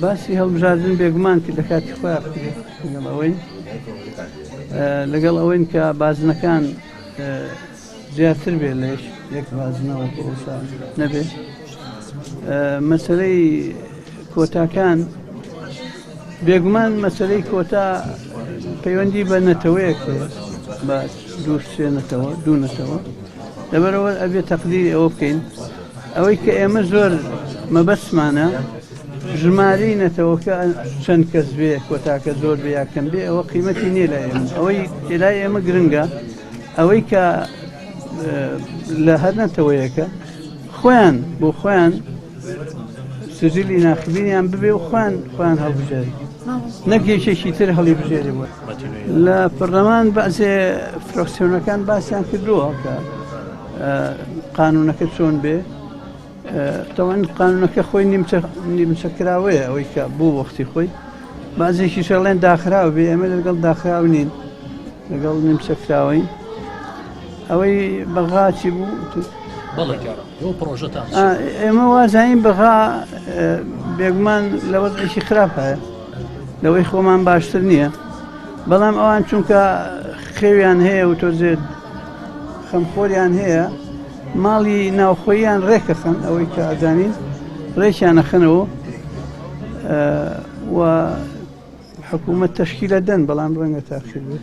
باسی هەڵبژاردن بێگومان کرد لە کاتی خۆیان لەگەڵ ئەوەی کە بازنەکان زیاتر بێ لەش یەک بازنەوە ئەوسا نەبێ مەسەلەی کۆتاکان بێگومان مەسەلەی کۆتا پەیوەندی بە نەتەوەیەک بە دوو نەتەوە لەبەرەوە ئەبێ تەقدیری ئەوە بکەین ئەوەی کە ئێمە زۆر مەبەستمانە ژمارەی نەتەوەکە چەند کەس بێ کۆتاکە زۆر بێ یاکەم بێ ئەوە قیمەتی نییە لە ئێمە ئەوەی لای ئێمە گرنگە ئەوەی کە لە هەر نەتەوەیەکە خۆیان بۆ خۆیان سجلی ناخبینیان ببێ و خۆیان هەڵبژێری نەک کێشێکی تر هەڵی بژێری بووە لە پەرلەمان بەعزێ فرۆکسیۆنەکان باسییان کردووە کە قانونەکە چۆن بێ تەوان قانونەکە خۆی نیمچەکراوەیە ئەوەی کە بوو وەختی خۆی بازێکی شەڵێن داخراوە بێ ئەمە لەگەڵ داخراو نین لەگەڵ نیمچەکراوەین ئەوەی بەغاچی بوو ئێمە وازانین بەغا بێگومان لە وەزعێکی خراپ هەیە لەوەی خۆمان باشتر نییە بەڵام ئەوان چونکە خێویان هەیە و تۆزێ خەمخۆریان هەیە ماڵی ناوخۆییان ڕێکەخەن ئەوەی کە ئەزانین ڕێکیانەخەنەوە و حکوومەت تەشکیلە دەن بەڵام ڕەنگە تاخیر بێت